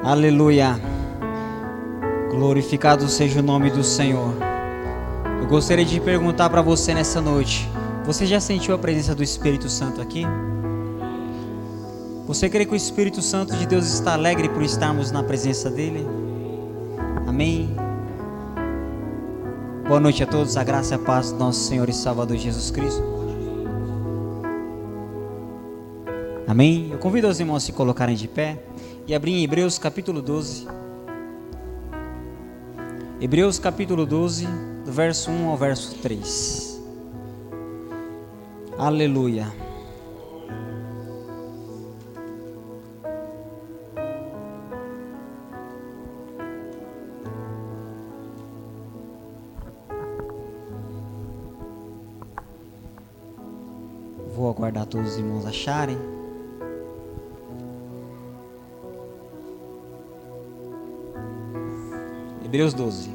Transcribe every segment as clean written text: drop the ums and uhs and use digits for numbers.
Aleluia. Glorificado seja o nome do Senhor. Eu gostaria de perguntar para você nessa noite: você já sentiu a presença do Espírito Santo aqui? Você crê que o Espírito Santo de Deus está alegre por estarmos na presença dele? Amém. Boa noite a todos, a graça e a paz do nosso Senhor e Salvador Jesus Cristo. Amém. Eu convido os irmãos a se colocarem de pé e abrir em Hebreus capítulo 12. Hebreus capítulo 12, do verso 1 ao verso 3. Aleluia. Vou aguardar todos os irmãos acharem. Hebreus 12.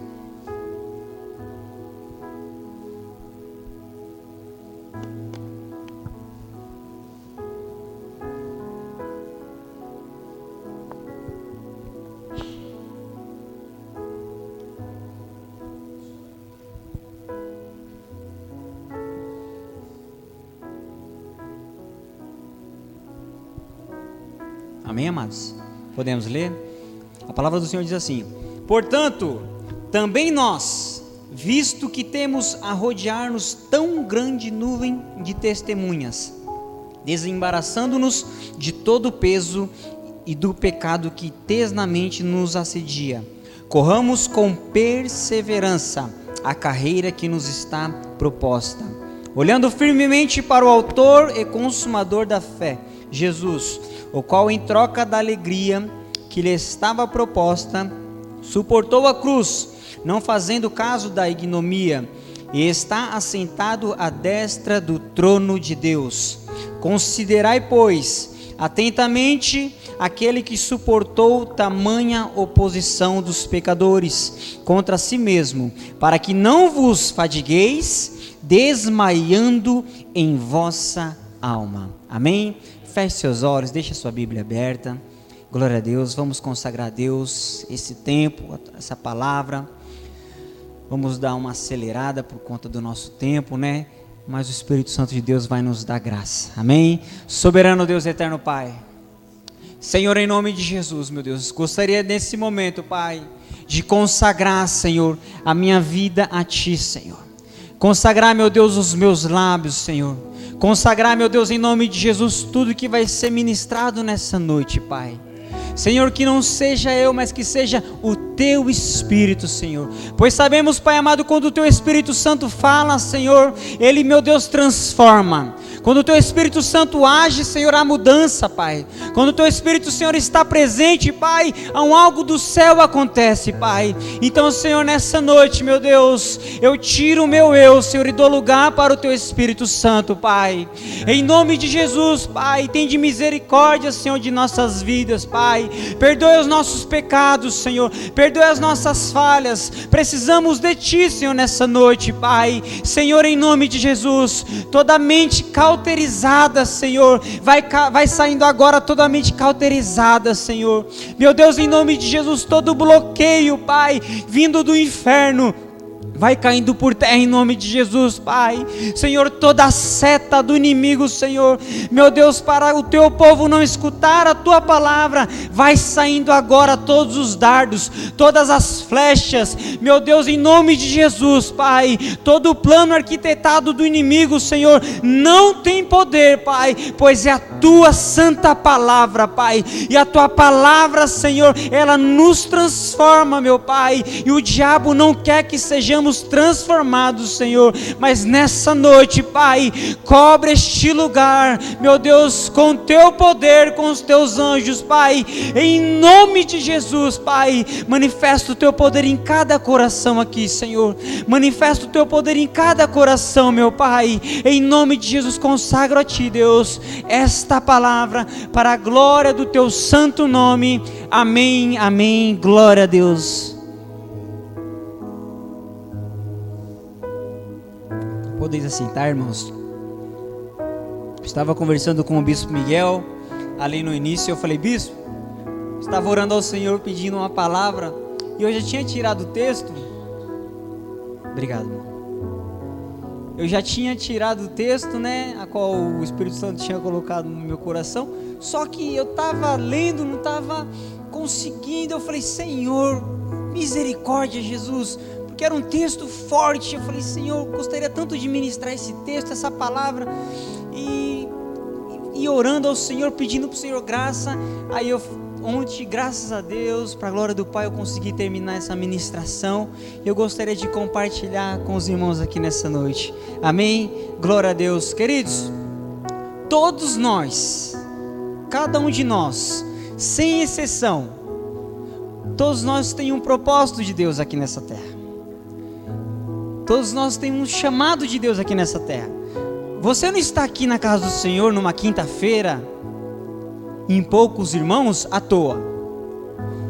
Amém, amados? Podemos ler? A palavra do Senhor diz assim: portanto, também nós, visto que temos a rodear-nos tão grande nuvem de testemunhas, desembaraçando-nos de todo o peso e do pecado que tesnamente nos assedia, corramos com perseverança a carreira que nos está proposta, olhando firmemente para o autor e consumador da fé, Jesus, o qual, em troca da alegria que lhe estava proposta, suportou a cruz, não fazendo caso da ignomia, e está assentado à destra do trono de Deus. Considerai, pois, atentamente aquele que suportou tamanha oposição dos pecadores contra si mesmo, para que não vos fadigueis, desmaiando em vossa alma. Amém? Feche seus olhos, deixe a sua Bíblia aberta. Glória a Deus, vamos consagrar a Deus esse tempo, essa palavra. Vamos dar uma acelerada por conta do nosso tempo, né? Mas o Espírito Santo de Deus vai nos dar graça. Amém? Soberano Deus, eterno Pai. Senhor, em nome de Jesus, meu Deus, gostaria nesse momento, Pai, de consagrar, Senhor, a minha vida a Ti, Senhor. Consagrar, meu Deus, os meus lábios, Senhor. Consagrar, meu Deus, em nome de Jesus, tudo que vai ser ministrado nessa noite, Pai. Senhor, que não seja eu, mas que seja o Teu Espírito, Senhor. Pois sabemos, Pai amado, quando o Teu Espírito Santo fala, Senhor, Ele, meu Deus, transforma. Quando o Teu Espírito Santo age, Senhor, há mudança, Pai. Quando o Teu Espírito, Senhor, está presente, Pai, algo do céu acontece, Pai. Então, Senhor, nessa noite, meu Deus, eu tiro o meu eu, Senhor, e dou lugar para o Teu Espírito Santo, Pai. Em nome de Jesus, Pai, tem de misericórdia, Senhor, de nossas vidas, Pai. Perdoe os nossos pecados, Senhor. Perdoe as nossas falhas. Precisamos de Ti, Senhor, nessa noite, Pai. Senhor, em nome de Jesus, toda mente cauterizada, Senhor, vai saindo agora totalmente cauterizada, Senhor. Meu Deus, em nome de Jesus, todo bloqueio, Pai, vindo do inferno, vai caindo por terra em nome de Jesus, Pai. Senhor, toda a seta do inimigo, Senhor, meu Deus, para o Teu povo não escutar a Tua palavra, vai saindo agora todos os dardos, todas as flechas, meu Deus, em nome de Jesus, Pai. Todo o plano arquitetado do inimigo, Senhor, não tem poder, Pai, pois é a Tua santa palavra, Pai, e a Tua palavra, Senhor, ela nos transforma, meu Pai, e o diabo não quer que sejamos transformados, Senhor, mas nessa noite, Pai, cobre este lugar, meu Deus, com Teu poder, com os Teus anjos, Pai, em nome de Jesus, Pai. Manifesta o Teu poder em cada coração aqui, Senhor. Manifesta o Teu poder em cada coração, meu Pai. Em nome de Jesus, consagro a Ti, Deus, esta palavra para a glória do Teu santo nome. Amém, amém. Glória a Deus. Podeis assentar, irmãos. Estava conversando com o bispo Miguel ali no início. Eu falei: bispo, Estava orando ao Senhor pedindo uma palavra e eu já tinha tirado o texto. Obrigado, irmão. Eu já tinha tirado o texto, né, a qual o Espírito Santo tinha colocado no meu coração. Só que eu estava lendo, não estava conseguindo. Eu falei: Senhor, misericórdia, Jesus, porque era um texto forte. Eu falei: Senhor, gostaria tanto de ministrar esse texto, essa palavra, e orando ao Senhor, pedindo para o Senhor graça. Aí ontem, graças a Deus, para a glória do Pai, eu consegui terminar essa ministração. Eu gostaria de compartilhar com os irmãos aqui nessa noite. Amém? Glória a Deus. Queridos, todos nós, cada um de nós, sem exceção, todos nós temos um propósito de Deus aqui nessa terra. Todos nós temos um chamado de Deus aqui nessa terra. Você não está aqui na casa do Senhor numa quinta-feira, em poucos irmãos, à toa.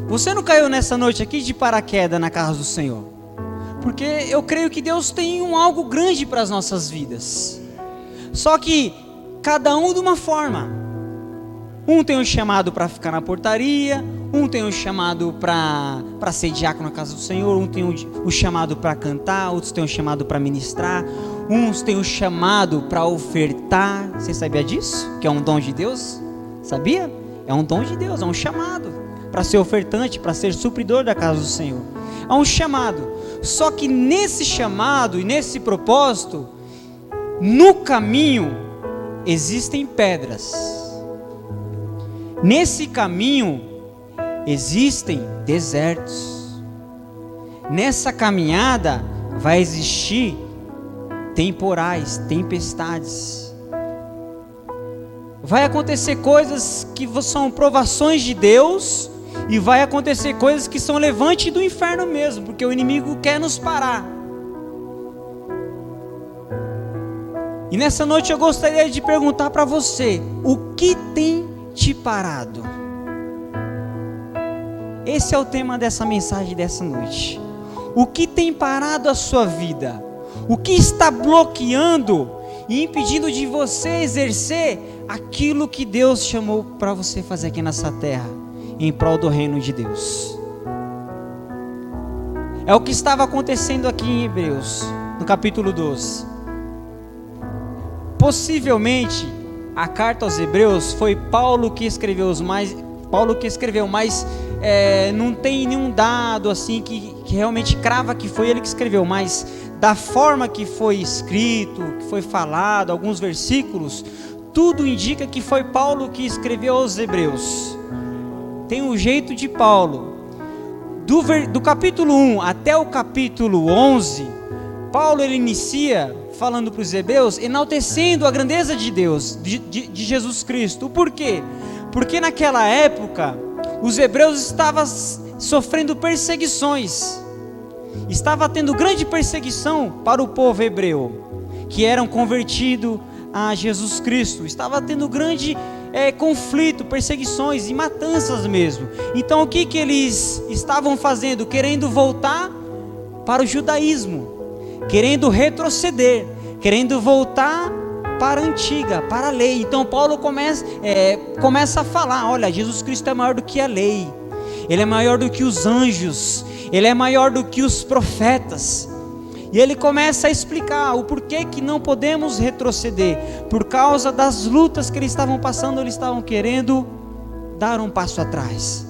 Você não caiu nessa noite aqui de paraquedas na casa do Senhor, porque eu creio que Deus tem algo grande para as nossas vidas. Só que cada um de uma forma. Um tem um chamado para ficar na portaria, um tem um chamado para ser diácono na casa do Senhor, um tem o chamado para cantar, outros tem um chamado para ministrar, uns tem um chamado para ofertar. Você sabia disso? Que é um dom de Deus? Sabia? É um dom de Deus, é um chamado para ser ofertante, para ser supridor da casa do Senhor. É um chamado. Só que nesse chamado e nesse propósito, no caminho existem pedras. Nesse caminho existem desertos. Nessa caminhada vai existir temporais, tempestades. Vai acontecer coisas que são provações de Deus, e vai acontecer coisas que são levantes do inferno mesmo, porque o inimigo quer nos parar. E nessa noite eu gostaria de perguntar para você: o que tem te parado? Esse é o tema dessa mensagem dessa noite. O que tem parado a sua vida? O que está bloqueando e impedindo de você exercer aquilo que Deus chamou para você fazer aqui nessa terra, em prol do reino de Deus? É o que estava acontecendo aqui em Hebreus, no capítulo 12. Possivelmente a carta aos Hebreus foi Paulo que escreveu, mas não tem nenhum dado assim que realmente crava que foi ele que escreveu, mas da forma que foi escrito, que foi falado, alguns versículos, tudo indica que foi Paulo que escreveu aos Hebreus. Tem o jeito de Paulo. Do capítulo 1 até o capítulo 11, Paulo ele inicia falando para os hebreus, enaltecendo a grandeza de Deus, de Jesus Cristo. Por quê? Porque naquela época os hebreus estavam sofrendo perseguições. Estava tendo grande perseguição para o povo hebreu, que eram convertidos a Jesus Cristo. Estava tendo grande conflito, perseguições e matanças mesmo. Então o que eles estavam fazendo? Querendo voltar para o judaísmo, querendo retroceder, querendo voltar para a antiga, para a lei. Então Paulo começa a falar: olha, Jesus Cristo é maior do que a lei, Ele é maior do que os anjos, Ele é maior do que os profetas. E ele começa a explicar o porquê que não podemos retroceder. Por causa das lutas que eles estavam passando, eles estavam querendo dar um passo atrás.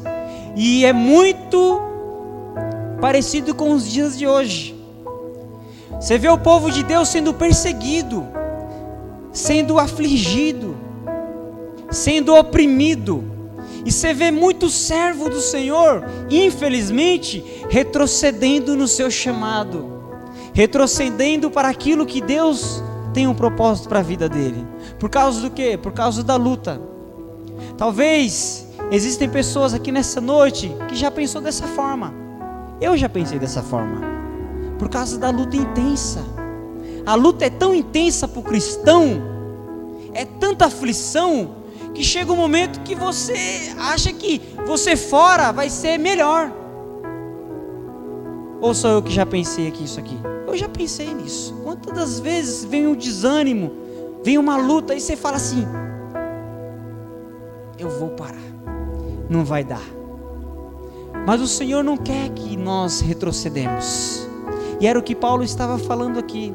E é muito parecido com os dias de hoje. Você vê o povo de Deus sendo perseguido, sendo afligido, sendo oprimido. E você vê muito servo do Senhor, infelizmente, retrocedendo no seu chamado, retrocedendo para aquilo que Deus tem um propósito para a vida dele. Por causa do quê? Por causa da luta. Talvez existem pessoas aqui nessa noite que já pensou dessa forma. Eu já pensei dessa forma. Por causa da luta intensa. A luta é tão intensa para o cristão, é tanta aflição, que chega um momento que você acha que você fora vai ser melhor. Ou sou eu que já pensei aqui isso aqui? Eu já pensei nisso. Quantas das vezes vem um desânimo, vem uma luta, e você fala assim: eu vou parar, não vai dar, Mas o Senhor não quer que nós retrocedemos. E era o que Paulo estava falando aqui.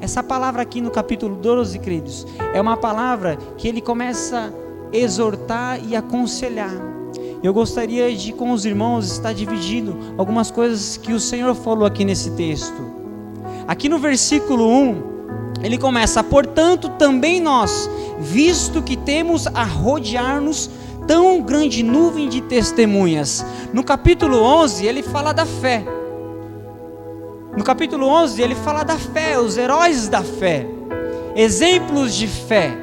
Essa palavra aqui no capítulo 12, queridos, é uma palavra que ele começa a exortar e aconselhar. Eu gostaria de, com os irmãos, estar dividindo algumas coisas que o Senhor falou aqui nesse texto. Aqui no versículo 1, ele começa: portanto também nós, visto que temos a rodear-nos tão grande nuvem de testemunhas. No capítulo 11 ele fala da fé. No capítulo 11 ele fala da fé, os heróis da fé, exemplos de fé.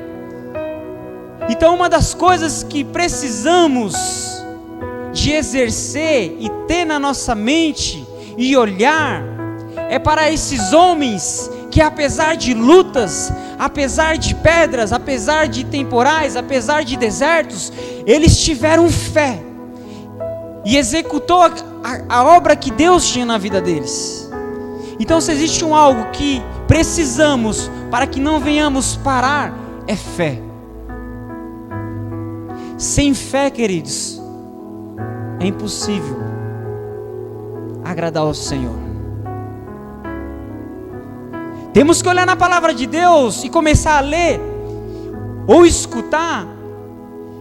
Então uma das coisas que precisamos de exercer e ter na nossa mente e olhar é para esses homens que, apesar de lutas, apesar de pedras, apesar de temporais, apesar de desertos, eles tiveram fé e executou a obra que Deus tinha na vida deles. Então, se existe algo que precisamos para que não venhamos parar, é fé. Sem fé, queridos, é impossível agradar ao Senhor. Temos que olhar na palavra de Deus e começar a ler, ou escutar,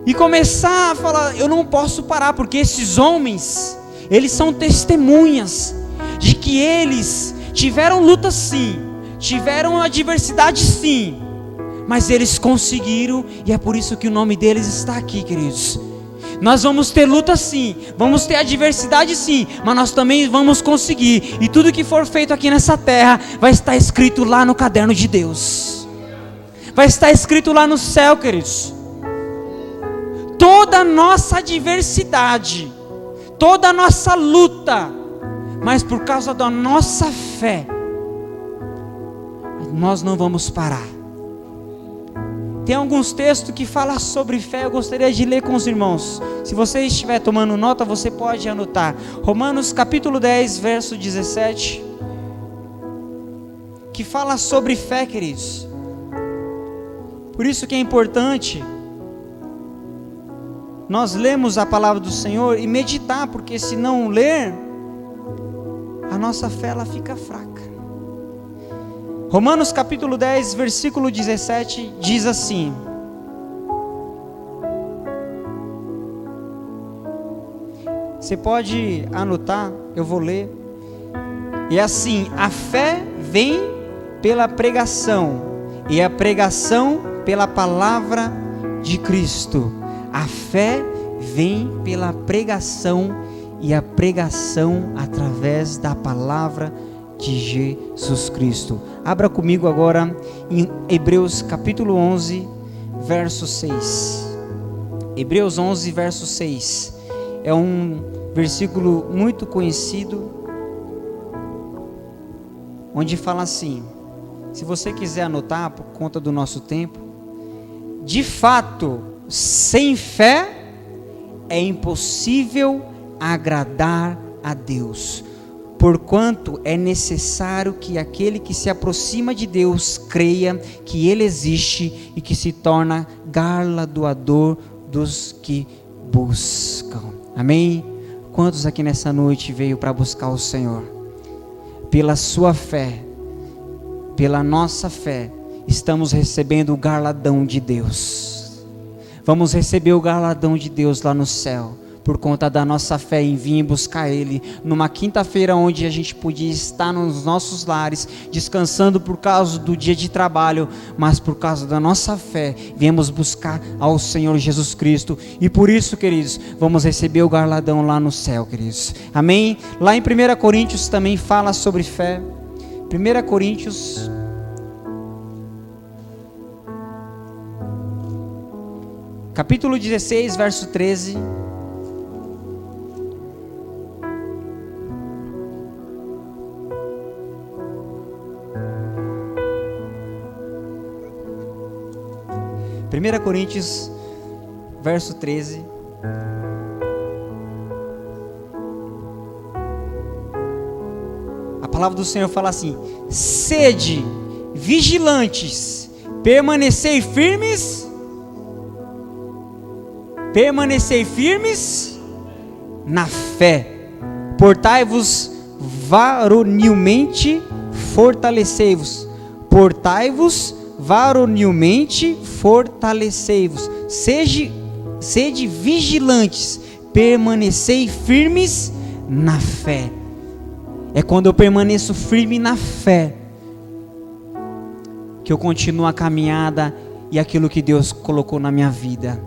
e começar a falar: eu não posso parar, porque esses homens, eles são testemunhas de que eles tiveram luta sim, tiveram adversidade sim, mas eles conseguiram, e é por isso que o nome deles está aqui, queridos. Nós vamos ter luta sim, vamos ter adversidade sim, mas nós também vamos conseguir, e tudo que for feito aqui nessa terra, vai estar escrito lá no caderno de Deus, vai estar escrito lá no céu, queridos. Toda a nossa adversidade, toda a nossa luta, mas por causa da nossa fé, nós não vamos parar. Tem alguns textos que falam sobre fé, eu gostaria de ler com os irmãos. Se você estiver tomando nota, você pode anotar. Romanos capítulo 10, verso 17, que fala sobre fé, queridos. Por isso que é importante nós lermos a palavra do Senhor e meditar, porque se não ler, a nossa fé ela fica fraca. Romanos capítulo 10, versículo 17, diz assim: você pode anotar, eu vou ler. E assim: a fé vem pela pregação, e a pregação pela palavra de Cristo. A fé vem pela pregação, e a pregação através da palavra de Jesus Cristo. Abra comigo agora em Hebreus capítulo 11, verso 6. Hebreus 11, verso 6. É um versículo muito conhecido, onde fala assim, se você quiser anotar por conta do nosso tempo: de fato, sem fé é impossível agradar a Deus, porquanto é necessário que aquele que se aproxima de Deus creia que Ele existe e que se torna galardoador dos que buscam. Amém? Quantos aqui nessa noite veio para buscar o Senhor? Pela sua fé, pela nossa fé, estamos recebendo o galardão de Deus. Vamos receber o galardão de Deus lá no céu, por conta da nossa fé em vir buscar Ele, numa quinta-feira onde a gente podia estar nos nossos lares, descansando por causa do dia de trabalho, mas por causa da nossa fé, viemos buscar ao Senhor Jesus Cristo, e por isso, queridos, vamos receber o galardão lá no céu, queridos, amém? Lá em 1 Coríntios também fala sobre fé. 1 Coríntios capítulo 16, verso 13. Primeira Coríntios, verso 13. A palavra do Senhor fala assim: sede vigilantes, permanecei firmes na fé, Portai-vos varonilmente, fortalecei-vos. Portai-vos varonilmente, fortalecei-vos. Sede vigilantes, permanecei firmes na fé. É quando eu permaneço firme na fé que eu continuo a caminhada e aquilo que Deus colocou na minha vida.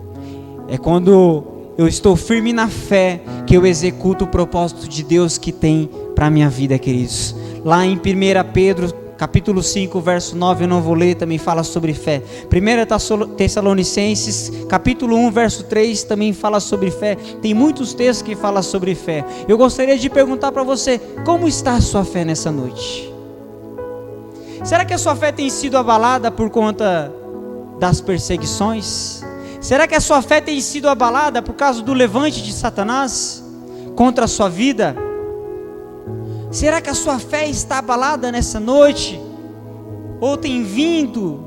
É quando eu estou firme na fé que eu executo o propósito de Deus que tem para a minha vida, queridos. Lá em 1 Pedro, capítulo 5, verso 9, eu não vou ler, também fala sobre fé. 1 Tessalonicenses, capítulo 1, verso 3, também fala sobre fé. Tem muitos textos que falam sobre fé. Eu gostaria de perguntar para você, como está a sua fé nessa noite? Será que a sua fé tem sido abalada por conta das perseguições? Será que a sua fé tem sido abalada por causa do levante de Satanás contra a sua vida? Será que a sua fé está abalada nessa noite? Ou tem vindo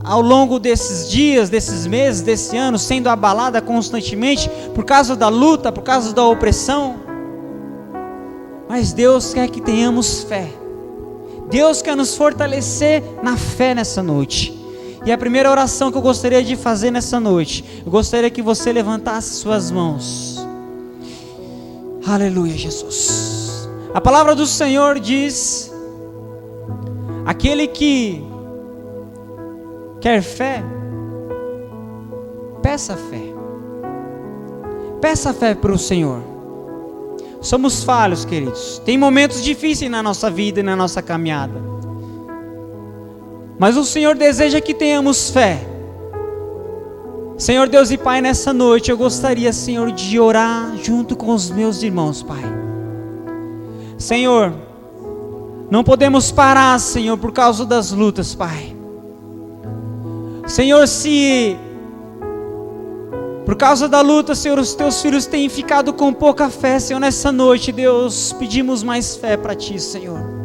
ao longo desses dias, desses meses, desse ano, sendo abalada constantemente por causa da luta, por causa da opressão? Mas Deus quer que tenhamos fé. Deus quer nos fortalecer na fé nessa noite. E a primeira oração que eu gostaria de fazer nessa noite, eu gostaria que você levantasse suas mãos. Aleluia, Jesus. A palavra do Senhor diz: aquele que quer fé, peça fé. Peça fé para o Senhor. Somos falhos, queridos. Tem momentos difíceis na nossa vida e na nossa caminhada. Mas o Senhor deseja que tenhamos fé. Senhor Deus e Pai, nessa noite eu gostaria, Senhor, de orar junto com os meus irmãos, Pai. Senhor, não podemos parar, Senhor, por causa das lutas, Pai. Senhor, se por causa da luta, Senhor, os teus filhos têm ficado com pouca fé, Senhor, nessa noite, Deus, pedimos mais fé para Ti, Senhor.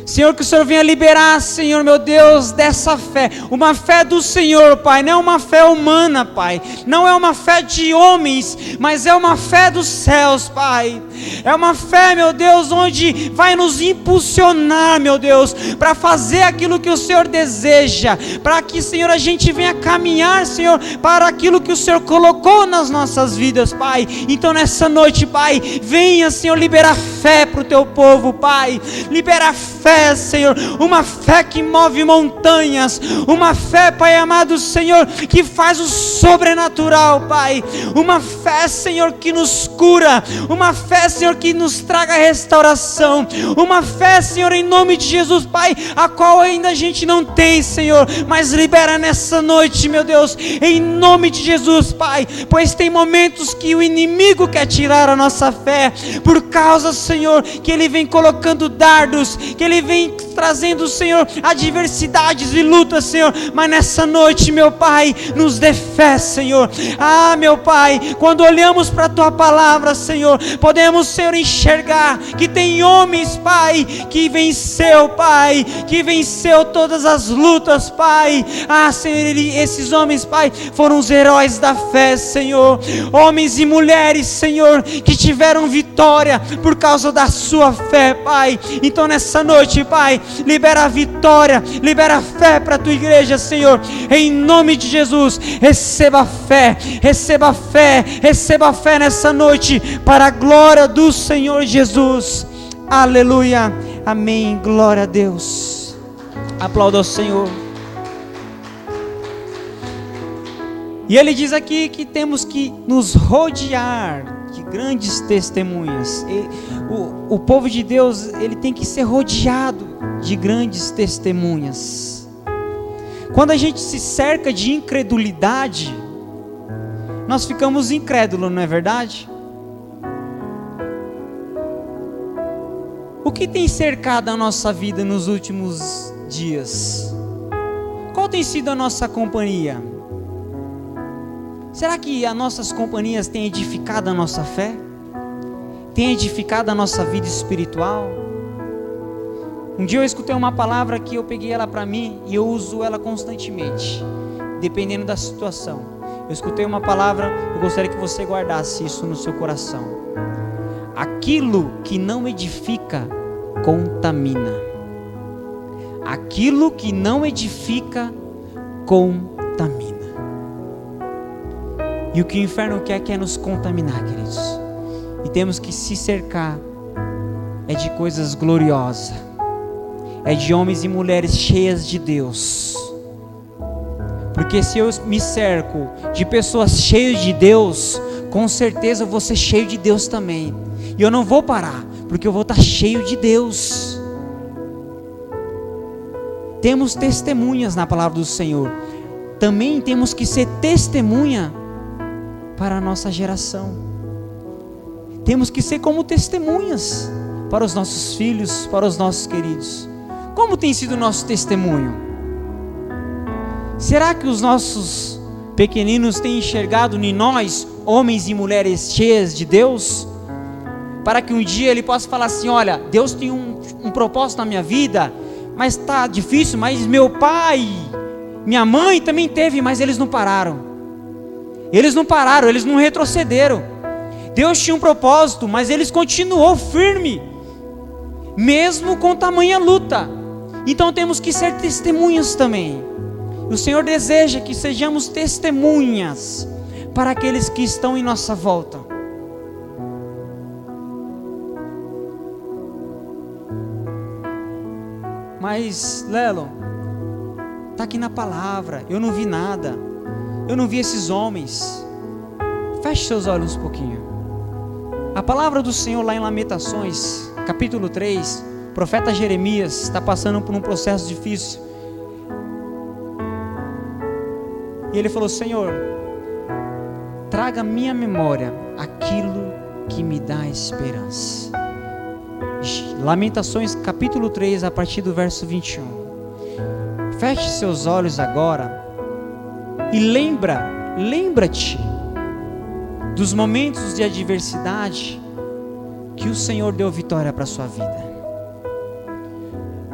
Senhor, que o Senhor venha liberar, Senhor, meu Deus, dessa fé, uma fé do Senhor, Pai, não é uma fé humana, Pai, não é uma fé de homens, mas é uma fé dos céus, Pai, é uma fé, meu Deus, onde vai nos impulsionar, meu Deus, para fazer aquilo que o Senhor deseja, para que, Senhor, a gente venha caminhar, Senhor, para aquilo que o Senhor colocou nas nossas vidas, Pai. Então nessa noite, Pai, venha, Senhor, liberar fé para o Teu povo, Pai, libera fé, Senhor, uma fé que move montanhas, uma fé, Pai amado, Senhor, que faz o sobrenatural, Pai, uma fé, Senhor, que nos cura, uma fé, Senhor, que nos traga restauração, uma fé, Senhor, em nome de Jesus, Pai, a qual ainda a gente não tem, Senhor, mas libera nessa noite, meu Deus, em nome de Jesus, Pai, pois tem momentos que o inimigo quer tirar a nossa fé, por causa, Senhor, que ele vem colocando dardos, que ele vem trazendo, Senhor, adversidades e lutas, Senhor, mas nessa noite, meu Pai, nos dê fé, Senhor. Ah, meu Pai, quando olhamos para a Tua palavra, Senhor, podemos, Senhor, enxergar que tem homens, Pai, que venceu, Pai, que venceu todas as lutas, Pai. Ah, Senhor, esses homens, Pai, foram os heróis da fé, Senhor, homens e mulheres, Senhor, que tiveram vitória por causa da sua fé, Pai. Então nessa noite, Pai, libera a vitória, libera a fé para a Tua igreja, Senhor, em nome de Jesus. Receba fé, receba fé, receba fé nessa noite, para a glória do Senhor Jesus. Aleluia, amém, glória a Deus. Aplauda o Senhor. E Ele diz aqui que temos que nos rodear de grandes testemunhas. O povo de Deus, ele tem que ser rodeado de grandes testemunhas. Quando a gente se cerca de incredulidade, nós ficamos incrédulos, não é verdade? O que tem cercado a nossa vida nos últimos dias? Qual tem sido a nossa companhia? Será que as nossas companhias têm edificado a nossa fé? Têm edificado a nossa vida espiritual? Um dia eu escutei uma palavra que eu peguei ela para mim e eu uso ela constantemente, dependendo da situação. Eu escutei uma palavra, eu gostaria que você guardasse isso no seu coração. aquilo que não edifica contamina. Aquilo que não edifica contamina. E o que o inferno quer nos contaminar, queridos. E temos que se cercar de coisas gloriosas, de homens e mulheres cheias de Deus. Porque se eu me cerco de pessoas cheias de Deus, com certeza eu vou ser cheio de Deus também. E eu não vou parar, porque eu vou estar cheio de Deus. Temos testemunhas na palavra do Senhor. Também temos que ser testemunha para a nossa geração. Temos que ser como testemunhas para os nossos filhos, para os nossos queridos. Como tem sido o nosso testemunho? Será que os nossos pequeninos têm enxergado em nós, homens e mulheres cheias de Deus? Para que um dia ele possa falar assim: olha, Deus tem um propósito na minha vida, mas está difícil, mas meu pai, minha mãe também teve, mas eles não pararam. Eles não pararam, eles não retrocederam. Deus tinha um propósito, mas eles continuou firme, mesmo com tamanha luta. Então temos que ser testemunhas também. O Senhor deseja que sejamos testemunhas para aqueles que estão em nossa volta. Mas Lelo, está aqui na palavra, eu não vi nada, eu não vi esses homens. Feche seus olhos um pouquinho. A palavra do Senhor lá em Lamentações, capítulo 3, o profeta Jeremias está passando por um processo difícil. E ele falou: Senhor, traga à minha memória aquilo que me dá esperança. Lamentações capítulo 3, a partir do verso 21. Feche seus olhos agora e lembra-te dos momentos de adversidade que o Senhor deu vitória para a sua vida.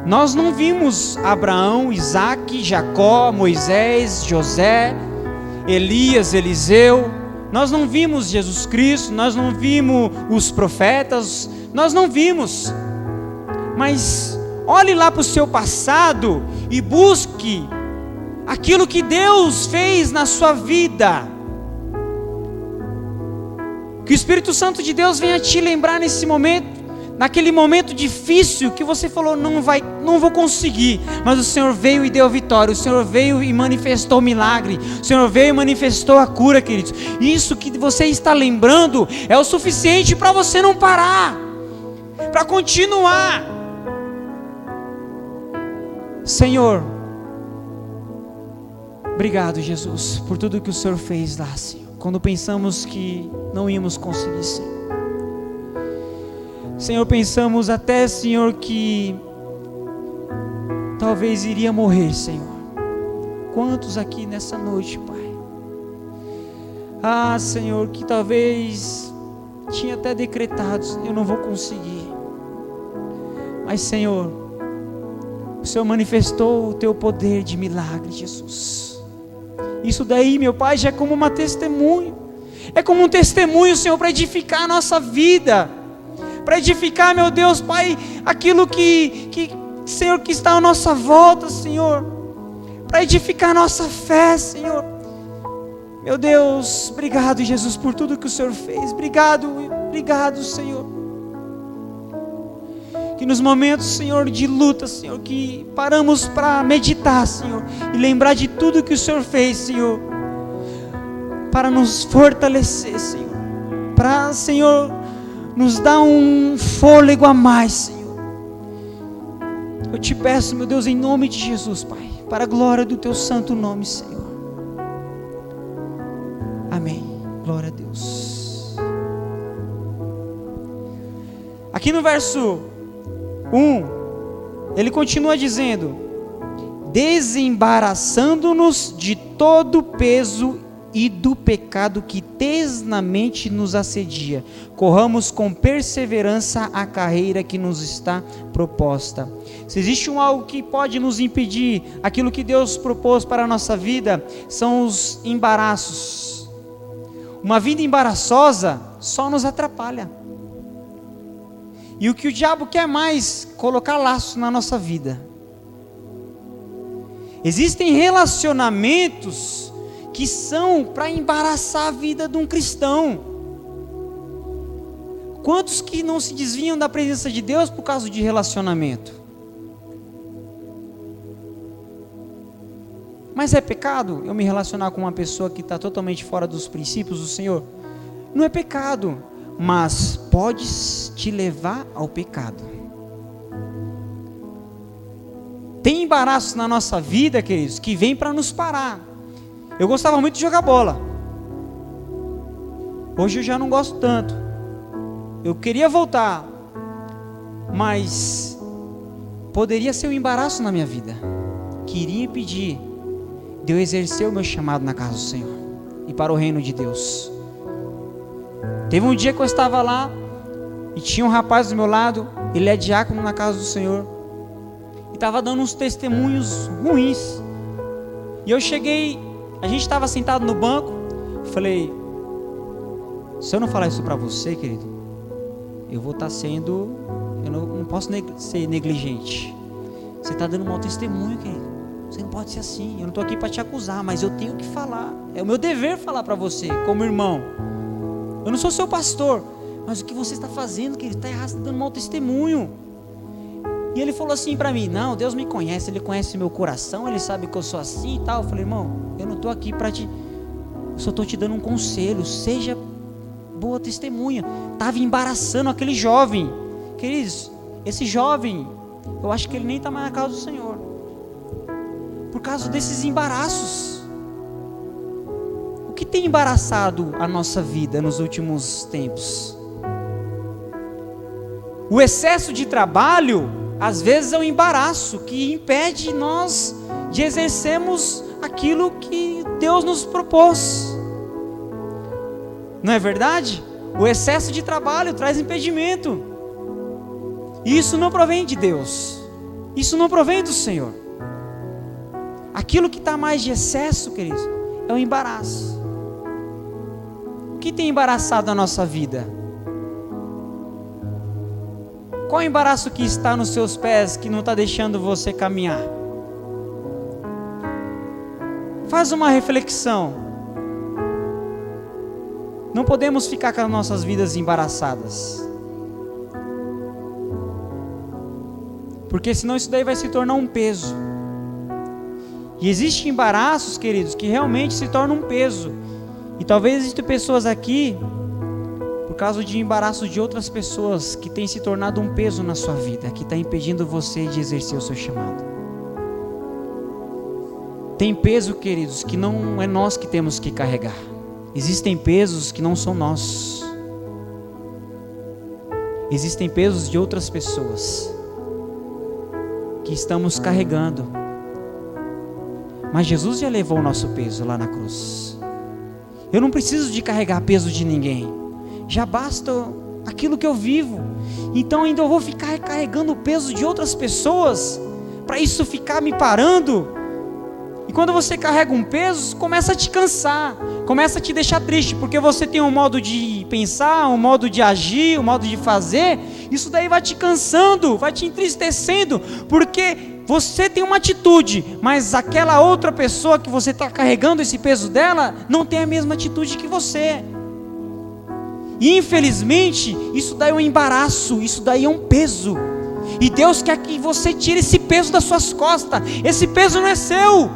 Nós não vimos Abraão, Isaque, Jacó, Moisés, José, Elias, Eliseu. Nós não vimos Jesus Cristo, nós não vimos os profetas, nós não vimos. Mas olhe lá para o seu passado e busque aquilo que Deus fez na sua vida. Que o Espírito Santo de Deus venha te lembrar nesse momento, naquele momento difícil que você falou: não vou conseguir, mas o Senhor veio e deu vitória, o Senhor veio e manifestou o milagre, o Senhor veio e manifestou a cura, queridos. Isso que você está lembrando é o suficiente para você não parar, para continuar. Senhor, obrigado, Jesus, por tudo que o Senhor fez lá, Senhor, quando pensamos que não íamos conseguir, Senhor. Senhor, pensamos até, Senhor, que talvez iria morrer, Senhor. Quantos aqui nessa noite, Pai? Ah, Senhor, que talvez tinha até decretado: eu não vou conseguir. Mas, Senhor, o Senhor manifestou o Teu poder de milagre, Jesus. Isso daí, meu Pai, já é como uma testemunho. É como um testemunho, Senhor, para edificar a nossa vida. Para edificar, meu Deus, Pai, aquilo Senhor, que está à nossa volta, Senhor. Para edificar a nossa fé, Senhor. Meu Deus, obrigado, Jesus, por tudo que o Senhor fez. Obrigado, Senhor. Que nos momentos, Senhor, de luta, Senhor, que paramos para meditar, Senhor, e lembrar de tudo que o Senhor fez, Senhor, para nos fortalecer, Senhor, para, Senhor, nos dar um fôlego a mais, Senhor. Eu te peço, meu Deus, em nome de Jesus, Pai, para a glória do Teu santo nome, Senhor. Amém. Glória a Deus. Aqui no verso 1, ele continua dizendo: desembaraçando-nos de todo o peso e do pecado que tesnamente nos assedia, corramos com perseverança a carreira que nos está proposta. Se existe algo que pode nos impedir aquilo que Deus propôs para a nossa vida, são os embaraços. Uma vida embaraçosa só nos atrapalha. E o que o diabo quer mais? Colocar laço na nossa vida. Existem relacionamentos que são para embaraçar a vida de um cristão. Quantos que não se desviam da presença de Deus por causa de relacionamento? Mas é pecado eu me relacionar com uma pessoa que está totalmente fora dos princípios do Senhor? Não é pecado, mas pode te levar ao pecado. Tem embaraços na nossa vida, queridos, que vem para nos parar. Eu gostava muito de jogar bola. Hoje eu já não gosto tanto. Eu queria voltar, mas poderia ser um embaraço na minha vida. Queria impedir de eu exercer o meu chamado na casa do Senhor e para o reino de Deus. Teve um dia que eu estava lá e tinha um rapaz do meu lado, ele é diácono na casa do Senhor, e estava dando uns testemunhos ruins. E eu cheguei, a gente estava sentado no banco, falei: se eu não falar isso para você, querido, eu vou estar sendo, eu não posso ser negligente. Você está dando mau testemunho, querido. Você não pode ser assim. Eu não estou aqui para te acusar, mas eu tenho que falar. É o meu dever falar para você, como irmão. Eu não sou seu pastor, mas o que você está fazendo, querido, está errado, você está dando mau testemunho. E ele falou assim para mim: não, Deus me conhece, Ele conhece meu coração, Ele sabe que eu sou assim e tal. Eu falei: irmão, eu não estou aqui para te... eu só estou te dando um conselho, seja boa testemunha. Estava embaraçando aquele jovem. Queridos, esse jovem, eu acho que ele nem está mais na casa do Senhor, por causa desses embaraços. O que tem embaraçado a nossa vida nos últimos tempos? O excesso de trabalho, às vezes, é um embaraço que impede nós de exercermos aquilo que Deus nos propôs. Não é verdade? O excesso de trabalho traz impedimento. E isso não provém de Deus. Isso não provém do Senhor. Aquilo que está mais de excesso, queridos, é o embaraço. O que tem embaraçado a nossa vida? Qual é o embaraço que está nos seus pés, que não está deixando você caminhar? Faz uma reflexão. Não podemos ficar com as nossas vidas embaraçadas, porque senão isso daí vai se tornar um peso. E existem embaraços, queridos, que realmente se tornam um peso. E talvez existam pessoas aqui, por causa de embaraços de outras pessoas, que tem se tornado um peso na sua vida, que está impedindo você de exercer o seu chamado. Tem peso, queridos, que não é nós que temos que carregar. Existem pesos que não são nossos. Existem pesos de outras pessoas que estamos carregando. Mas Jesus já levou o nosso peso lá na cruz. Eu não preciso de carregar peso de ninguém. Já basta aquilo que eu vivo. Então ainda eu vou ficar carregando o peso de outras pessoas, para isso ficar me parando. E quando você carrega um peso, começa a te cansar, começa a te deixar triste, porque você tem um modo de pensar, um modo de agir, um modo de fazer. Isso daí vai te cansando, vai te entristecendo, porque você tem uma atitude, mas aquela outra pessoa que você está carregando esse peso dela, não tem a mesma atitude que você. E infelizmente, isso daí é um embaraço, isso daí é um peso. E Deus quer que você tire esse peso das suas costas. Esse peso não é seu.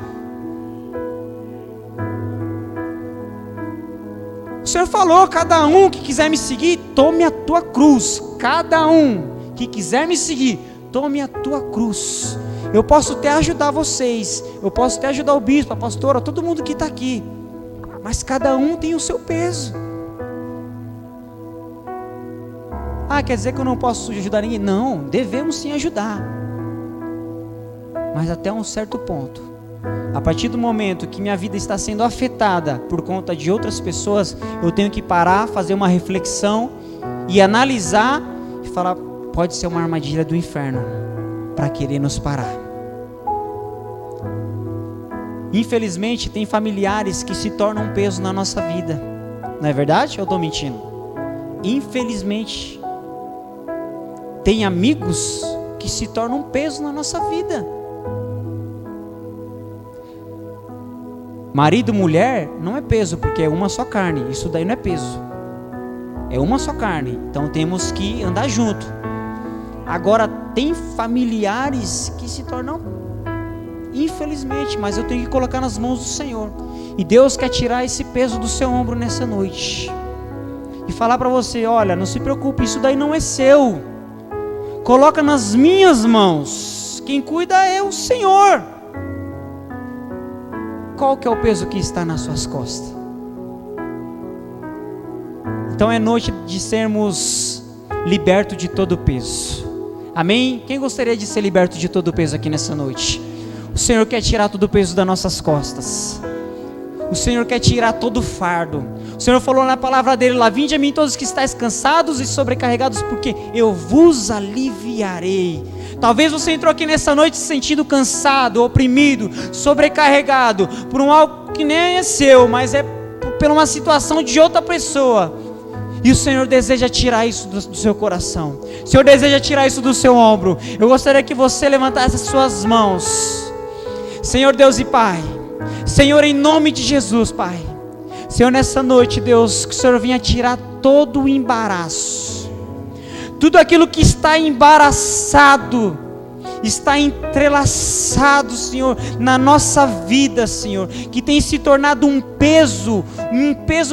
O Senhor falou: cada um que quiser me seguir, tome a tua cruz. Cada um que quiser me seguir, tome a tua cruz. Eu posso até ajudar vocês, eu posso até ajudar o bispo, a pastora, todo mundo que está aqui, mas cada um tem o seu peso. Ah, quer dizer que eu não posso ajudar ninguém? Não, devemos sim ajudar, mas até um certo ponto. A partir do momento que minha vida está sendo afetada por conta de outras pessoas, eu tenho que parar, fazer uma reflexão e analisar e falar: pode ser uma armadilha do inferno para querer nos parar. Infelizmente, tem familiares que se tornam um peso na nossa vida. Não é verdade? Ou eu estou mentindo? Infelizmente, tem amigos que se tornam um peso na nossa vida. Marido e mulher não é peso, porque é uma só carne. Isso daí não é peso, é uma só carne. Então temos que andar junto. Agora tem familiares que se tornam, infelizmente, mas eu tenho que colocar nas mãos do Senhor. E Deus quer tirar esse peso do seu ombro nessa noite e falar para você: olha, não se preocupe, isso daí não é seu, coloca nas minhas mãos, quem cuida é o Senhor. Qual que é o peso que está nas suas costas? Então é noite de sermos libertos de todo peso. Amém? Quem gostaria de ser liberto de todo peso aqui nessa noite? O Senhor quer tirar todo o peso das nossas costas. O Senhor quer tirar todo o fardo. O Senhor falou na palavra dele lá: vinde a mim todos que estáis cansados e sobrecarregados, porque eu vos aliviarei. Talvez você entrou aqui nessa noite se sentindo cansado, oprimido, sobrecarregado por um algo que nem é seu, mas é por uma situação de outra pessoa. E o Senhor deseja tirar isso do seu coração. O Senhor deseja tirar isso do seu ombro. Eu gostaria que você levantasse as suas mãos. Senhor Deus e Pai, Senhor, em nome de Jesus, Pai, Senhor, nessa noite, Deus, que o Senhor venha tirar todo o embaraço, tudo aquilo que está embaraçado, está entrelaçado, Senhor, na nossa vida, Senhor, que tem se tornado um peso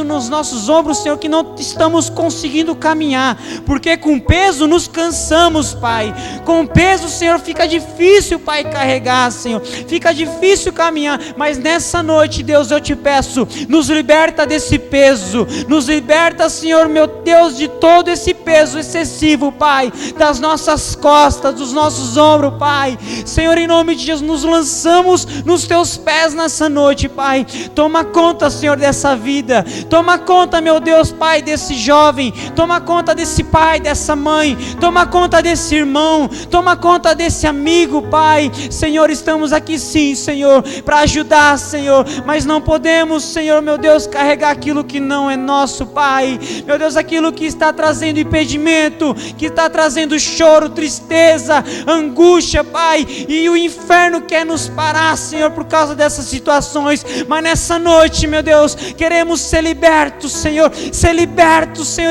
nos nossos ombros, Senhor, que não estamos conseguindo caminhar, porque com peso nos cansamos, Pai. Com peso, Senhor, fica difícil, Pai, carregar, Senhor, fica difícil caminhar. Mas nessa noite, Deus, eu te peço, nos liberta desse peso, nos liberta, Senhor, meu Deus, de todo esse peso excessivo, Pai, das nossas costas, dos nossos ombros, Pai. Senhor, em nome de Jesus, nos lançamos nos teus pés nessa noite, Pai. Toma conta, Senhor, dessa vida. Toma conta, meu Deus, Pai, desse jovem. Toma conta desse pai, dessa mãe. Toma conta desse irmão. Toma conta desse amigo, Pai. Senhor, estamos aqui sim, Senhor, para ajudar, Senhor, mas não podemos, Senhor, meu Deus, carregar aquilo que não é nosso, Pai. Meu Deus, aquilo que está trazendo impedimento, que está trazendo choro, tristeza, angústia, Pai, e o inferno quer nos parar, Senhor, por causa dessas situações. Mas nessa noite, meu Deus, queremos ser libertos, Senhor,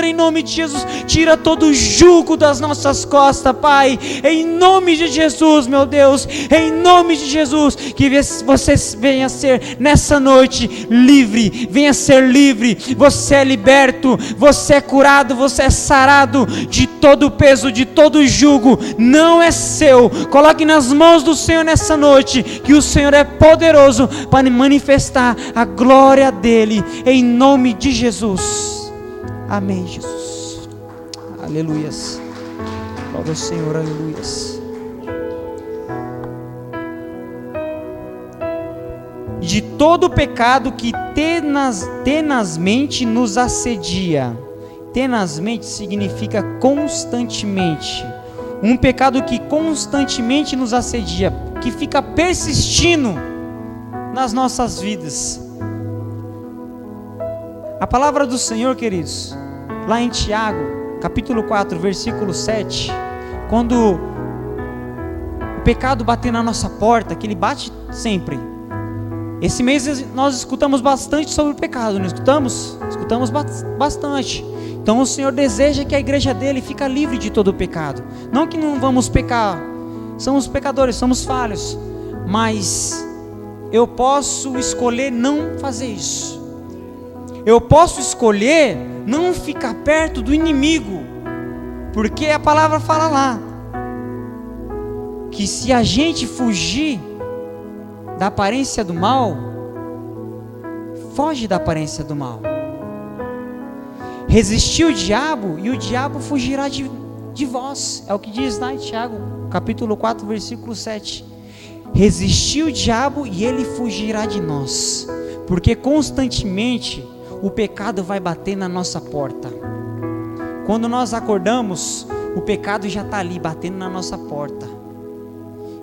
em nome de Jesus. Tira todo o jugo das nossas costas, Pai, em nome de Jesus, meu Deus, em nome de Jesus, que você venha ser nessa noite livre, venha ser livre. Você é liberto, você é curado, você é sarado de todo o peso, de todo o jugo, não é seu. Coloque nas mãos do Senhor nessa noite, que o Senhor é poderoso para manifestar a glória dele, em nome de Jesus. Amém, Jesus. Aleluias. Glória ao Senhor, aleluias. De todo pecado que tenazmente nos assedia. Tenazmente significa constantemente. Um pecado que constantemente nos assedia, que fica persistindo nas nossas vidas. A palavra do Senhor, queridos, lá em Tiago, capítulo 4, versículo 7, quando o pecado bater na nossa porta, que ele bate sempre. Esse mês nós escutamos bastante sobre o pecado, não escutamos? Escutamos bastante. Então o Senhor deseja que a igreja dele fique livre de todo o pecado. Não que não vamos pecar, somos pecadores, somos falhos, mas eu posso escolher não fazer isso. Eu posso escolher não ficar perto do inimigo, porque a palavra fala lá, que se a gente fugir da aparência do mal, foge da aparência do mal. Resistir o diabo e o diabo fugirá de vós. É o que diz lá em Tiago, capítulo 4, versículo 7. Resistir o diabo e ele fugirá de nós. Porque constantemente o pecado vai bater na nossa porta. Quando nós acordamos, o pecado já está ali batendo na nossa porta.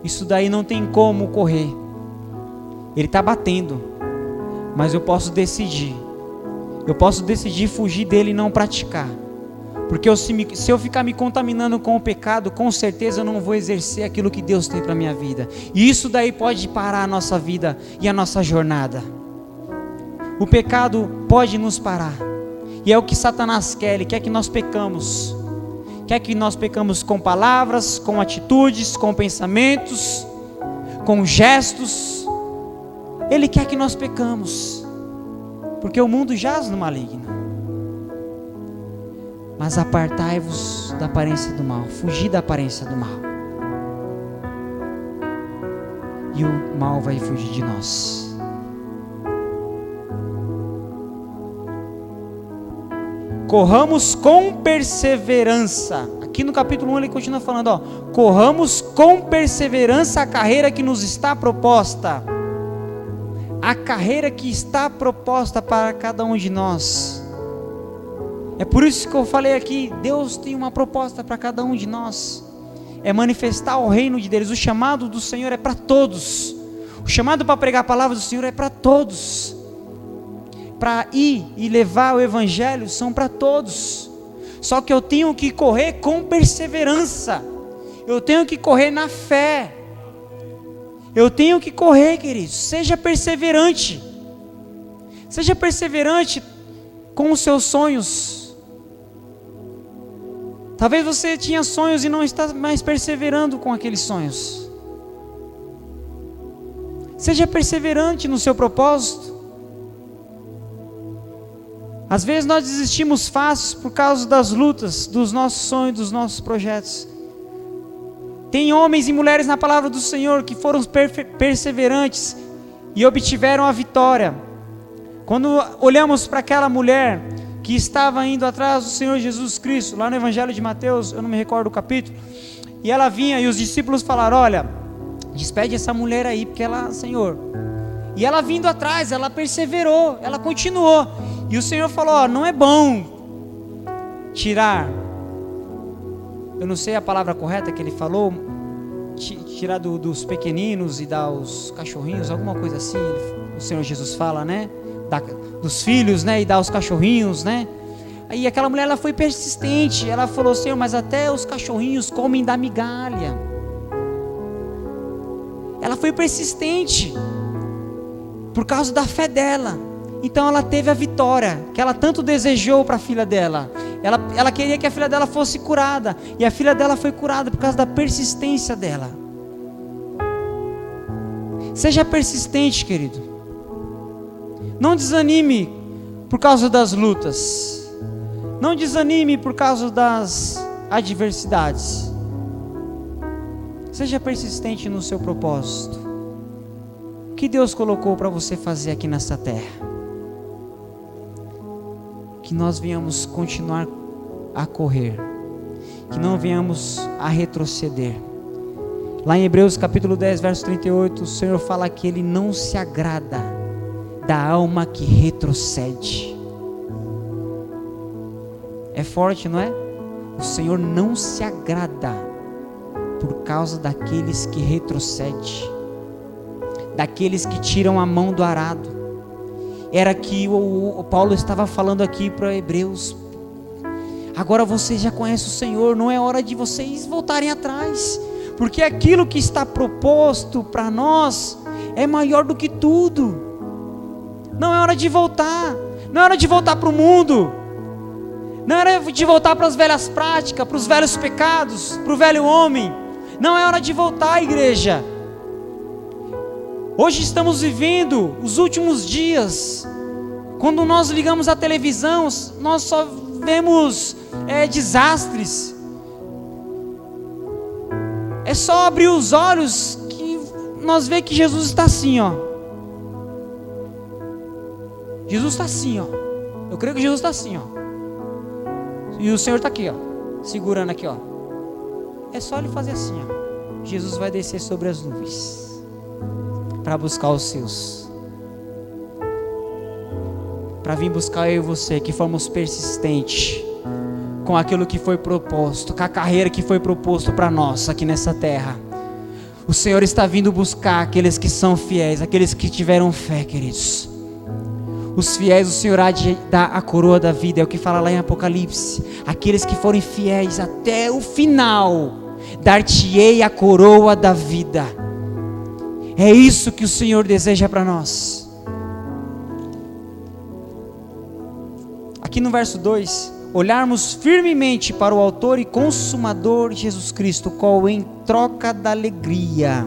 Isso daí não tem como correr. Ele está batendo, mas eu posso decidir. Eu posso decidir fugir dele e não praticar. Porque se eu ficar me contaminando com o pecado, com certeza eu não vou exercer aquilo que Deus tem para a minha vida. E isso daí pode parar a nossa vida e a nossa jornada. O pecado pode nos parar. E é o que Satanás quer, ele quer que nós pecamos. Quer que nós pecamos com palavras, com atitudes, com pensamentos, com gestos. Ele quer que nós pecamos. Porque o mundo jaz no maligno. Mas apartai-vos da aparência do mal. Fugir da aparência do mal. E o mal vai fugir de nós. Corramos com perseverança. Aqui no capítulo 1 ele continua falando, corramos com perseverança a carreira que nos está proposta. A carreira que está proposta para cada um de nós. É por isso que eu falei aqui, Deus tem uma proposta para cada um de nós. É manifestar o reino de Deus. O chamado do Senhor é para todos. O chamado para pregar a palavra do Senhor é para todos. Para ir e levar o evangelho são para todos. Só que eu tenho que correr com perseverança. Eu tenho que correr na fé. Eu tenho que correr, queridos. Seja perseverante. Seja perseverante com os seus sonhos. Talvez você tinha sonhos e não está mais perseverando com aqueles sonhos. Seja perseverante no seu propósito. Às vezes nós desistimos fácil por causa das lutas, dos nossos sonhos, dos nossos projetos. Tem homens e mulheres na palavra do Senhor que foram perseverantes e obtiveram a vitória. Quando olhamos para aquela mulher que estava indo atrás do Senhor Jesus Cristo, lá no Evangelho de Mateus, eu não me recordo o capítulo, e ela vinha e os discípulos falaram, olha, despede essa mulher aí, porque ela, Senhor. E ela vindo atrás, ela perseverou, ela continuou. E o Senhor falou, não é bom tirar, eu não sei a palavra correta que ele falou, tirar dos pequeninos e dar aos cachorrinhos, alguma coisa assim, o Senhor Jesus fala, né? Dos filhos, né? E dar aos cachorrinhos, né? Aí aquela mulher, ela foi persistente, ela falou, Senhor, mas até os cachorrinhos comem da migalha. Ela foi persistente, por causa da fé dela. Então ela teve a vitória que ela tanto desejou para a filha dela. Ela queria que a filha dela fosse curada. E a filha dela foi curada por causa da persistência dela. Seja persistente, querido. Não desanime por causa das lutas. Não desanime por causa das adversidades. Seja persistente no seu propósito. O que Deus colocou para você fazer aqui nessa terra? Que nós venhamos continuar a correr, que não venhamos a retroceder. Lá em Hebreus capítulo 10, verso 38, o Senhor fala que Ele não se agrada da alma que retrocede. É forte, não é? O Senhor não se agrada por causa daqueles que retrocedem, daqueles que tiram a mão do arado. Era que o Paulo estava falando aqui para Hebreus. Agora vocês já conhecem o Senhor, não é hora de vocês voltarem atrás, porque aquilo que está proposto para nós é maior do que tudo. Não é hora de voltar, não é hora de voltar para o mundo, não é hora de voltar para as velhas práticas, para os velhos pecados, para o velho homem. Não é hora de voltar, igreja. Hoje estamos vivendo os últimos dias. Quando nós ligamos a televisão, nós só vemos desastres. É só abrir os olhos que nós vemos que Jesus está assim, ó. Jesus está assim, ó. Eu creio que Jesus está assim, ó. E o Senhor está aqui, ó, segurando aqui, ó. É só Ele fazer assim, ó. Jesus vai descer sobre as nuvens para buscar os seus, para vir buscar eu e você, que fomos persistentes com aquilo que foi proposto, com a carreira que foi proposto para nós aqui nessa terra. O Senhor está vindo buscar aqueles que são fiéis, aqueles que tiveram fé, queridos. Os fiéis, o Senhor há de dar a coroa da vida, é o que fala lá em Apocalipse. Aqueles que forem fiéis até o final, dar-te-ei a coroa da vida. É isso que o Senhor deseja para nós. Aqui no verso 2, olharmos firmemente para o autor e consumador Jesus Cristo, qual em troca da alegria.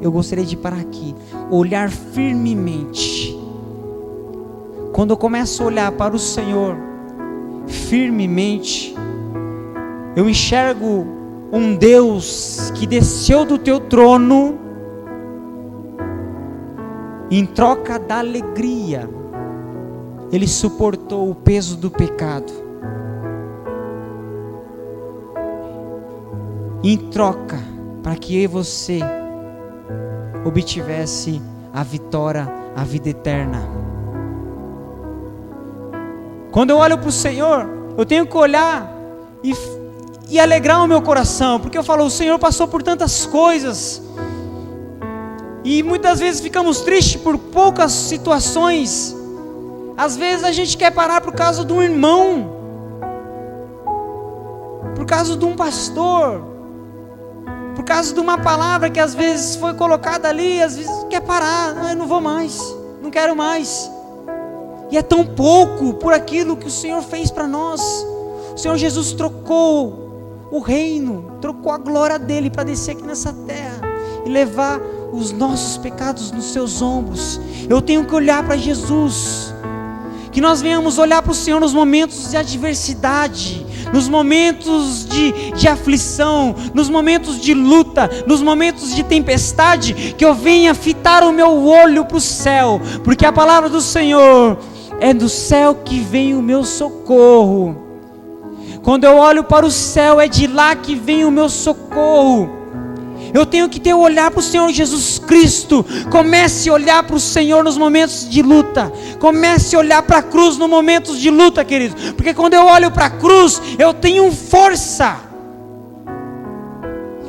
Eu gostaria de parar aqui. Olhar firmemente. Quando eu começo a olhar para o Senhor firmemente, eu enxergo um Deus que desceu do teu trono em troca da alegria. Ele suportou o peso do pecado. Em troca, para que eu e você obtivesse a vitória, a vida eterna. Quando eu olho para o Senhor, eu tenho que olhar e alegrar o meu coração, porque eu falo, o Senhor passou por tantas coisas, e muitas vezes ficamos tristes por poucas situações. Às vezes a gente quer parar por causa de um irmão, por causa de um pastor, por causa de uma palavra que às vezes foi colocada ali, às vezes quer parar, eu não vou mais, não quero mais. E é tão pouco por aquilo que o Senhor fez para nós. O Senhor Jesus trocou o reino, trocou a glória dele para descer aqui nessa terra e levar os nossos pecados nos seus ombros. Eu tenho que olhar para Jesus, que nós venhamos olhar para o Senhor nos momentos de adversidade, nos momentos de aflição, nos momentos de luta, nos momentos de tempestade, que eu venha fitar o meu olho para o céu, porque a palavra do Senhor é do céu que vem o meu socorro. Quando eu olho para o céu, é de lá que vem o meu socorro. Eu tenho que ter o olhar para o Senhor Jesus Cristo. Comece a olhar para o Senhor nos momentos de luta. Comece a olhar para a cruz nos momentos de luta, queridos. Porque quando eu olho para a cruz, eu tenho força.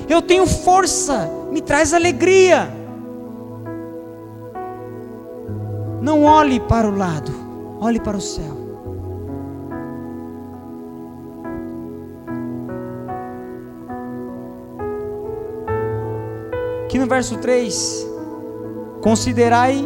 Eu tenho força, me traz alegria. Não olhe para o lado, olhe para o céu. Aqui no verso 3, considerai,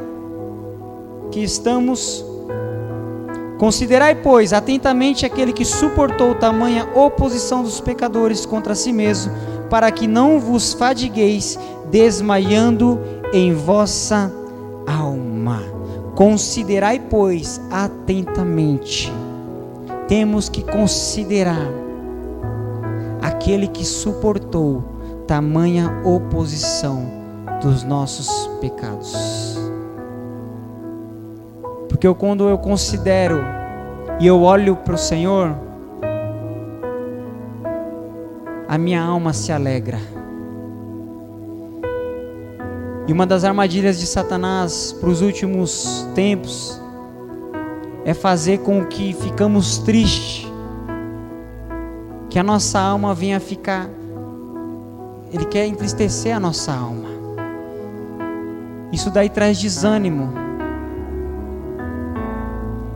pois, atentamente aquele que suportou tamanha oposição dos pecadores contra si mesmo, para que não vos fadigueis, desmaiando em vossa alma. Considerai, pois, atentamente. Temos que considerar aquele que suportou tamanha oposição dos nossos pecados. Porque quando eu considero e eu olho para o Senhor, a minha alma se alegra. E uma das armadilhas de Satanás para os últimos tempos é fazer com que ficamos tristes, que a nossa alma venha a ficar. Ele quer entristecer a nossa alma. Isso daí traz desânimo.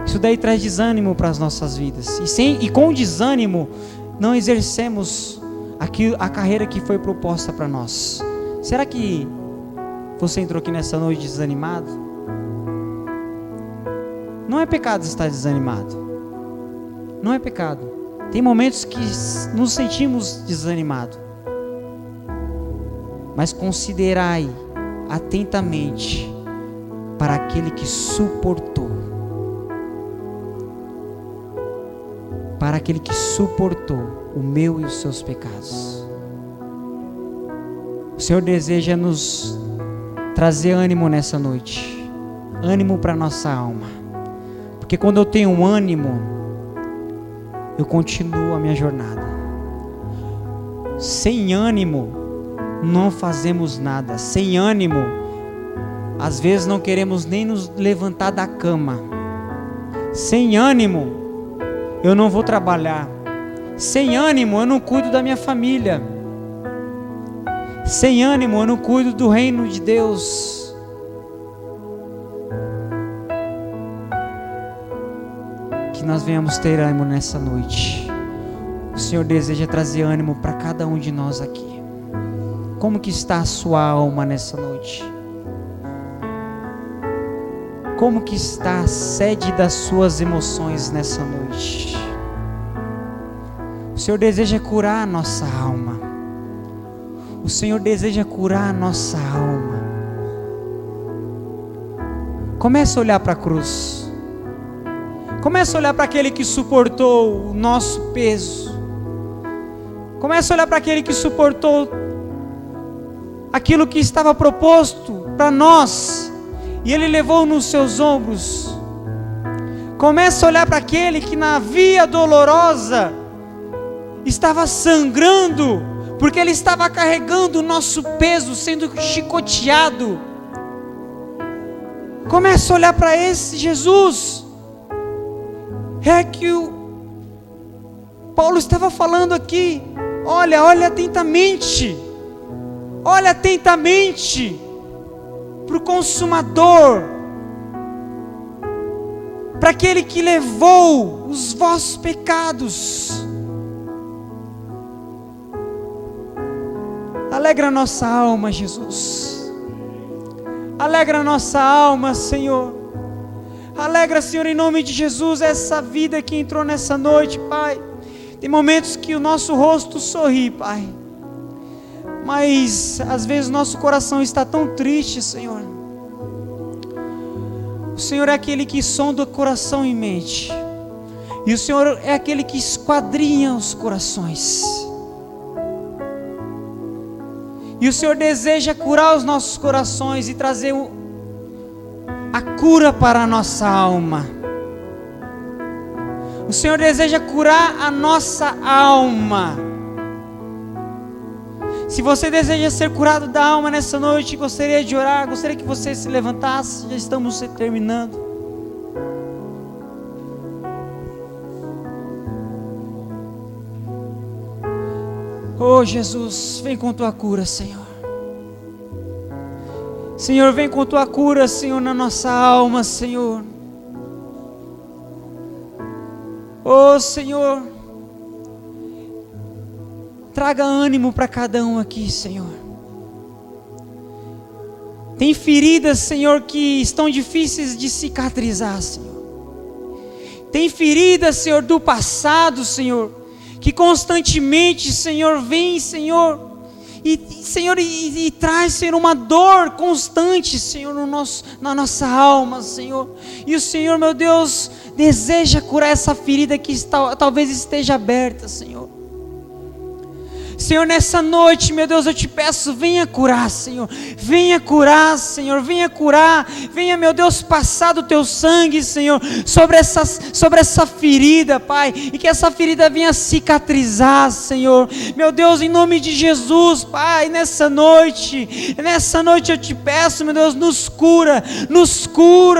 Isso daí traz desânimo para as nossas vidas. E com desânimo, não exercemos a carreira que foi proposta para nós. Será que você entrou aqui nessa noite desanimado? Não é pecado estar desanimado. Não é pecado. Tem momentos que nos sentimos desanimados. Mas considerai atentamente para aquele que suportou. Para aquele que suportou o meu e os seus pecados. O Senhor deseja nos trazer ânimo nessa noite. Ânimo para nossa alma. Porque quando eu tenho ânimo, eu continuo a minha jornada. Sem ânimo, não fazemos nada. Sem ânimo, às vezes não queremos nem nos levantar da cama. Sem ânimo, eu não vou trabalhar. Sem ânimo, eu não cuido da minha família. Sem ânimo, eu não cuido do reino de Deus. que nós venhamos ter ânimo nessa noite. O Senhor deseja trazer ânimo para cada um de nós aqui. Como que está a sua alma nessa noite? Como que está a sede das suas emoções nessa noite? O Senhor deseja curar a nossa alma. O Senhor deseja curar a nossa alma. Comece a olhar para a cruz. Comece a olhar para aquele que suportou o nosso peso. Comece a olhar para aquele que suportou aquilo que estava proposto para nós, e Ele levou nos seus ombros. Comece a olhar para aquele que na via dolorosa estava sangrando, porque Ele estava carregando o nosso peso, sendo chicoteado. Comece a olhar para esse Jesus. É que o Paulo estava falando aqui. Olha atentamente. Olha atentamente para o consumador, para aquele que levou os vossos pecados. Alegra a nossa alma, Jesus. Alegra a nossa alma, Senhor. Alegra, Senhor, em nome de Jesus, essa vida que entrou nessa noite, Pai. Tem momentos que o nosso rosto sorri, Pai, mas às vezes nosso coração está tão triste, Senhor. O Senhor é aquele que sonda o coração e mente, e o Senhor é aquele que esquadrinha os corações. E o Senhor deseja curar os nossos corações e trazer a cura para a nossa alma. O Senhor deseja curar a nossa alma. Se você deseja ser curado da alma nessa noite, gostaria de orar, gostaria que você se levantasse. Já estamos terminando. Oh Jesus, vem com tua cura, Senhor. Senhor, vem com tua cura, Senhor, na nossa alma, Senhor. Oh Senhor, traga ânimo para cada um aqui, Senhor. Tem feridas, Senhor, que estão difíceis de cicatrizar, Senhor. Tem feridas, Senhor, do passado, Senhor, que constantemente, Senhor, vem, Senhor, Senhor, traz, Senhor, uma dor constante, Senhor, na nossa alma, Senhor. E o Senhor, meu Deus, deseja curar essa ferida que talvez esteja aberta, Senhor. Senhor, nessa noite, meu Deus, eu te peço, venha curar, Senhor. Venha curar, Senhor, venha curar. Venha, meu Deus, passar do teu sangue, Senhor, sobre essa ferida, Pai. E que essa ferida venha cicatrizar, Senhor. Meu Deus, em nome de Jesus, Pai, nessa noite eu te peço, meu Deus, nos cura,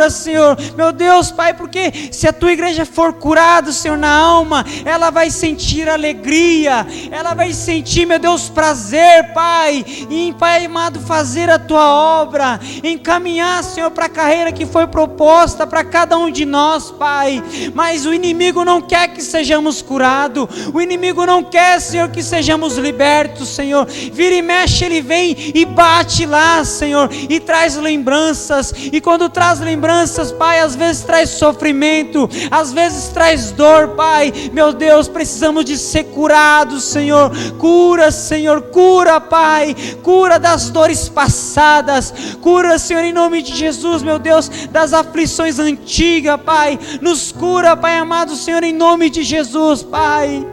Senhor. Meu Deus, Pai, porque se a tua igreja for curada, Senhor, na alma, ela vai sentir alegria, ela vai sentir, meu Deus, prazer, Pai, em, Pai amado, fazer a tua obra, encaminhar, Senhor, para a carreira que foi proposta para cada um de nós, Pai. Mas o inimigo não quer que sejamos curados, o inimigo não quer, Senhor, que sejamos libertos, Senhor. Vira e mexe, ele vem e bate lá, Senhor, e traz lembranças, e quando traz lembranças, Pai, às vezes traz sofrimento, às vezes traz dor, Pai. Meu Deus, precisamos de ser curados, Senhor. Cura, Senhor, cura, Pai, cura das dores passadas, cura, Senhor, em nome de Jesus, meu Deus, das aflições antigas, Pai, nos cura, Pai amado, Senhor, em nome de Jesus, Pai.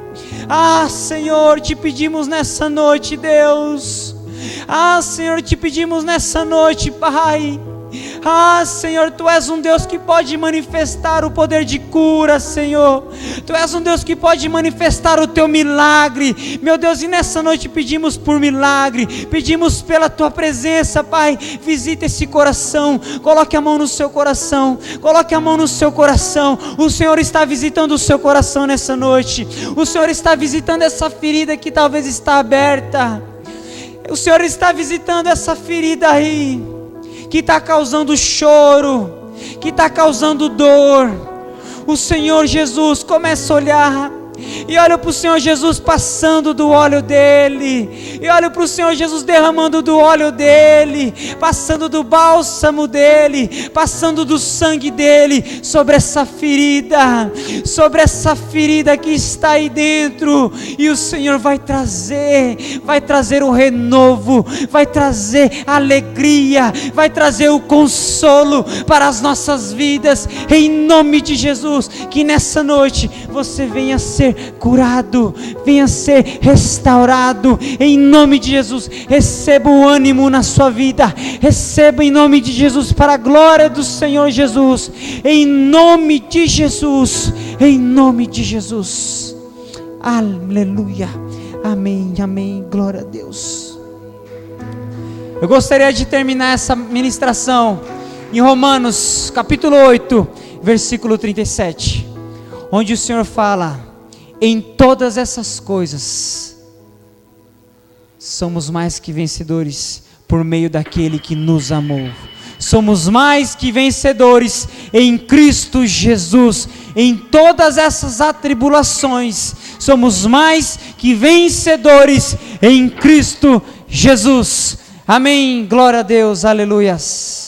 Ah, Senhor, te pedimos nessa noite, Deus. Ah, Senhor, te pedimos nessa noite, Pai. Ah, Senhor, Tu és um Deus que pode manifestar o poder de cura, Senhor. Tu és um Deus que pode manifestar o Teu milagre, meu Deus, e nessa noite pedimos por milagre, pedimos pela Tua presença, Pai. Visita esse coração, coloque a mão no seu coração, coloque a mão no seu coração. O Senhor está visitando o seu coração nessa noite, o Senhor está visitando essa ferida que talvez está aberta, o Senhor está visitando essa ferida aí, que está causando choro, que está causando dor. o Senhor Jesus começa a olhar, e olha para o Senhor Jesus passando do óleo dele, e olha para o Senhor Jesus derramando do óleo dele, passando do bálsamo dele, passando do sangue dele sobre essa ferida que está aí dentro, e o Senhor vai trazer o renovo, vai trazer alegria, vai trazer o consolo para as nossas vidas, em nome de Jesus. Que nessa noite você venha ser curado, venha ser restaurado, em nome de Jesus. Receba o ânimo na sua vida, receba em nome de Jesus, para a glória do Senhor Jesus, em nome de Jesus, em nome de Jesus, aleluia, amém, amém, glória a Deus. Eu gostaria de terminar essa ministração em Romanos capítulo 8, versículo 37, onde o Senhor fala: em todas essas coisas somos mais que vencedores por meio daquele que nos amou. Somos mais que vencedores em Cristo Jesus. Em todas essas atribulações somos mais que vencedores em Cristo Jesus. Amém, glória a Deus, aleluias.